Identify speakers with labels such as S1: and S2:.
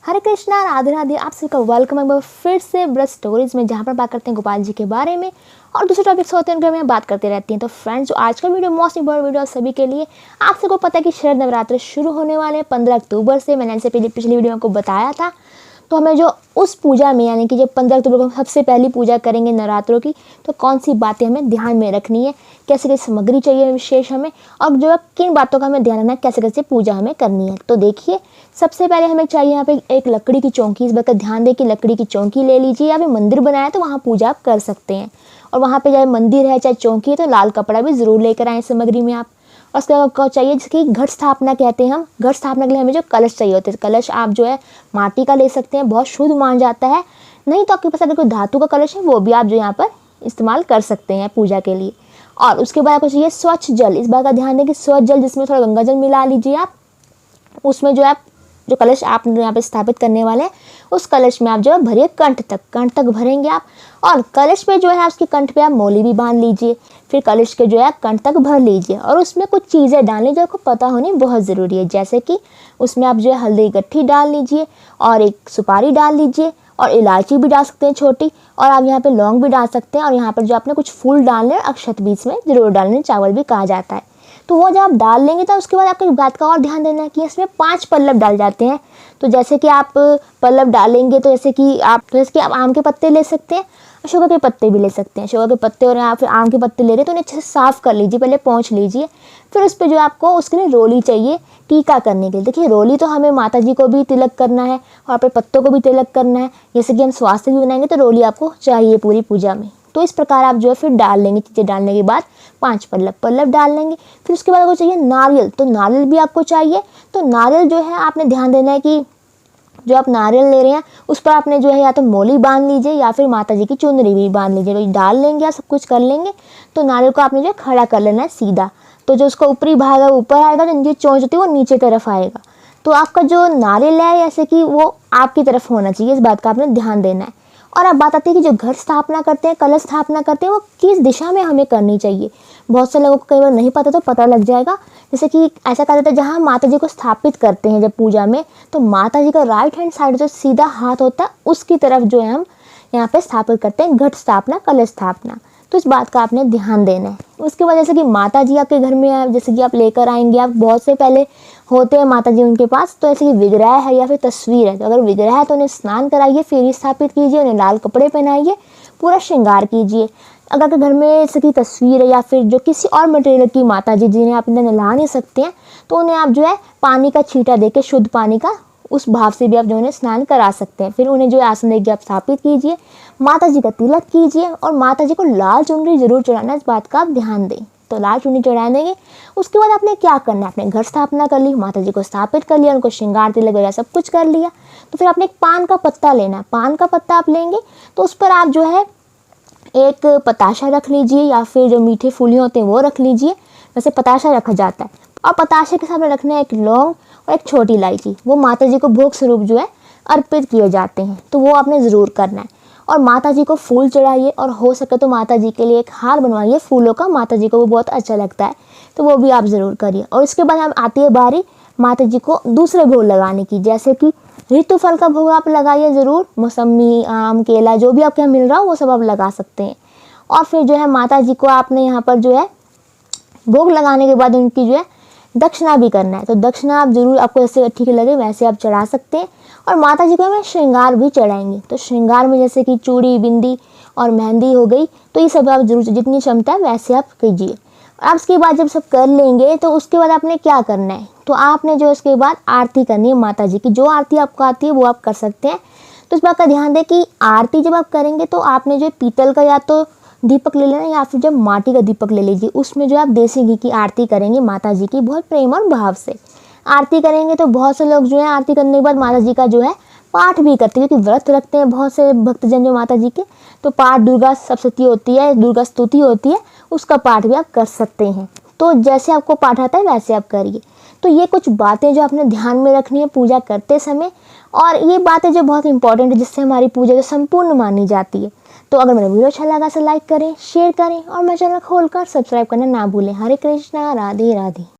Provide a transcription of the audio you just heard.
S1: हरे कृष्णा, राधे राधे। आप सभी का वेलकम है फिर से ब्रज स्टोरीज में, जहाँ पर बात करते हैं गोपाल जी के बारे में और दूसरे टॉपिक्स होते हैं उनके में बात करते रहती हैं। तो फ्रेंड्स, जो आज का वीडियो मोस्ट इंपॉर्टेंट वीडियो सभी के लिए। आप सबको पता है कि शरद नवरात्र शुरू होने वाले हैं 15 अक्टूबर से। मैंने इससे पिछली वीडियो में आपको बताया था। तो हमें जो उस पूजा में, यानी कि जब 15 अक्टूबर को हम सबसे पहली पूजा करेंगे नवरात्रों की, तो कौन सी बातें हमें ध्यान में रखनी है, कैसे कैसे सामग्री चाहिए विशेष हमें, और जो किन बातों का हमें ध्यान रखना है, कैसे कैसे पूजा हमें करनी है। तो देखिए, सबसे पहले हमें चाहिए यहाँ पे एक लकड़ी की चौकी। इस बात का ध्यान दें कि लकड़ी की चौकी ले लीजिए, या फिर मंदिर बनाया तो वहाँ पूजा आप कर सकते हैं। और वहाँ पे चाहे मंदिर है चाहे चौकी है, तो लाल कपड़ा भी ज़रूर लेकर आए सामग्री में आप। और उसके बाद आपको चाहिए जिसकी घट स्थापना कहते हैं हम। घट स्थापना के लिए हमें जो कलश चाहिए होते हैं, कलश आप जो है माटी का ले सकते हैं, बहुत शुद्ध मान जाता है। नहीं तो आपके पास अगर कोई धातु का कलश है, वो भी आप जो यहाँ पर इस्तेमाल कर सकते हैं पूजा के लिए। और उसके बाद आपको चाहिए स्वच्छ जल। इस बात का ध्यान दें कि स्वच्छ जल, जिसमें थोड़ा गंगा जल मिला लीजिए आप। उसमें जो है जो कलश आप यहाँ पे स्थापित करने वाले हैं, उस कलश में आप जो है भरिए कंठ तक भरेंगे आप। और कलश पे जो है उसके कंठ पे आप मौली भी बांध लीजिए। फिर कलश के जो है कंठ तक भर लीजिए, और उसमें कुछ चीज़ें डालनी जो आपको पता होनी बहुत ज़रूरी है। जैसे कि उसमें आप जो है हल्दी गट्ठी डाल लीजिए, और एक सुपारी डाल लीजिए, और इलायची भी डाल सकते हैं छोटी, और आप यहाँ पे लौंग भी डाल सकते हैं। और यहाँ पर जो आपने कुछ फूल डालने, अक्षत बीच में जरूर डालने, चावल भी कहा जाता है। तो वो जब आप डाल लेंगे, तो उसके बाद आपको एक बात का और ध्यान देना है कि इसमें 5 पल्लव डाल जाते हैं। तो जैसे कि आप पल्लव डालेंगे, तो जैसे कि आप आम के पत्ते ले सकते हैं, शुगर के पत्ते भी ले सकते हैं। शुगर के पत्ते और या फिर आम के पत्ते ले रहे हैं तो उन्हें अच्छे से साफ़ कर लीजिए, पहले पोंछ लीजिए। फिर उस पर जो आपको उसके लिए रोली चाहिए टीका करने के लिए। देखिए, रोली तो हमें माता जी को भी तिलक करना है और अपने पत्तों को भी तिलक करना है। जैसे कि हम स्वास्थ्य भी बनाएंगे, तो रोली आपको चाहिए पूरी पूजा में। तो इस प्रकार आप जो है फिर डाल लेंगे। चीज़ें डालने के बाद 5 पल्लव डाल लेंगे। फिर उसके बाद आपको चाहिए नारियल। तो नारियल भी आपको चाहिए। तो नारियल जो है आपने ध्यान देना है कि जो आप नारियल ले रहे हैं उस पर आपने जो है या तो मौली बांध लीजिए, या फिर माता जी की चुनरी भी बांध लीजिए। तो डाल लेंगे, आप सब कुछ कर लेंगे, तो नारियल को आपने जो है खड़ा कर लेना है सीधा। तो जो उसका ऊपरी भाग है ऊपर आएगा, जो चोंच होती है वो नीचे तरफ आएगा। तो आपका जो नारियल है ऐसे कि वो आपकी तरफ होना चाहिए, इस बात का आपने ध्यान देना है। और अब बात आती है कि जो घट स्थापना करते हैं, कलश स्थापना करते हैं, वो किस दिशा में हमें करनी चाहिए। बहुत से लोगों को कई बार नहीं पता, तो पता लग जाएगा। जैसे कि ऐसा कहा जाता है, जहाँ माता जी को स्थापित करते हैं जब पूजा में, तो माता जी का राइट हैंड साइड जो सीधा हाथ होता है, उसकी तरफ जो है हम यहाँ पे स्थापित करते हैं घट स्थापना, कलश स्थापना। तो इस बात का आपने ध्यान देना है। उसके बाद जैसे कि माता जी आपके घर में है, जैसे कि आप लेकर आएंगे, आप बहुत से पहले होते हैं माता जी उनके पास, तो ऐसे कि विग्रह है या फिर तस्वीर है, तो अगर विग्रह है तो उन्हें स्नान कराइए, फिर ही स्थापित कीजिए, उन्हें लाल कपड़े पहनाइए, पूरा श्रृंगार कीजिए। अगर आपके घर में जैसे कि तस्वीर है या फिर जो किसी और मटेरियल की माता जी जिन्हें आप इन्हें नहला नहीं सकते हैं, तो उन्हें आप जो है पानी का छींटा देके, शुद्ध पानी का, उस भाव से भी आप जो उन्हें स्नान करा सकते हैं। फिर उन्हें जो है आसन देके आप स्थापित कीजिए, माता जी का तिलक कीजिए, और माता जी को लाल चुनरी जरूर चढ़ाना, इस बात का आप ध्यान दें। तो लाल चुनरी चढ़ा देंगे। उसके बाद आपने क्या करना है, आपने घर स्थापना कर ली, माता जी को स्थापित कर लिया, उनको श्रृंगार तिलक वगैरह सब कुछ कर लिया। तो फिर आपने एक पान का पत्ता लेना है। पान का पत्ता आप लेंगे, तो उस पर आप जो है एक पताशा रख लीजिए, या फिर जो मीठे फूलियाँ होते हैं वो रख लीजिए। वैसे पताशा रखा जाता है। और पताशे के साथ में रखना है एक लौंग और एक छोटी इलायची। वो माता जी को भोग स्वरूप जो है अर्पित किए जाते हैं, तो वो आपने ज़रूर करना है। और माता जी को फूल चढ़ाइए, और हो सके तो माता जी के लिए एक हार बनवाइए फूलों का, माता जी को वो बहुत अच्छा लगता है, तो वो भी आप ज़रूर करिए। और इसके बाद हम आती है बारी माता जी को दूसरे भोग लगाने की। जैसे कि ऋतु फल का भोग आप लगाइए ज़रूर, मौसमी, आम, केला, जो भी आपके यहाँ मिल रहा हो वो सब आप लगा सकते हैं। और फिर जो है माता जी को आपने यहाँ पर जो है भोग लगाने के बाद उनकी जो है दक्षिणा भी करना है। तो दक्षिणा आप जरूर, आपको जैसे ठीक लगे वैसे आप चढ़ा सकते हैं। और माता जी को हमें श्रृंगार भी चढ़ाएंगे। तो श्रृंगार में जैसे कि चूड़ी, बिंदी और मेहंदी हो गई, तो ये सब आप जरूर, जितनी क्षमता है वैसे आप कीजिए। अब इसके बाद जब सब कर लेंगे, तो उसके बाद आपने क्या करना है, तो आपने जो इसके बाद आरती करनी है माता जी की। जो आरती आपको आती है वो आप कर सकते हैं। तो इस बात का ध्यान दें कि आरती जब आप करेंगे, तो आपने जो पीतल का या तो दीपक ले लेना, या फिर जब माटी का दीपक ले लीजिए। उसमें जो आप देसी घी की आरती करेंगे माता जी की, बहुत प्रेम और भाव से आरती करेंगे। तो बहुत से लोग जो है आरती करने के बाद माता जी का जो है पाठ भी करते हैं, क्योंकि व्रत रखते हैं बहुत से भक्तजन जो माता जी के। तो पाठ दुर्गा सप्तशती होती है, दुर्गा स्तुति होती है, उसका पाठ भी आप कर सकते हैं। तो जैसे आपको पाठ आता है वैसे आप करिए। तो ये कुछ बातें जो आपने ध्यान में रखनी है पूजा करते समय, और ये बातें जो बहुत इंपॉर्टेंट है, जिससे हमारी पूजा जो संपूर्ण मानी जाती है। तो अगर मेरा वीडियो अच्छा लगा तो लाइक करें, शेयर करें, और मेरा चैनल खोलकर सब्सक्राइब करना ना भूलें। हरे कृष्णा, राधे राधे।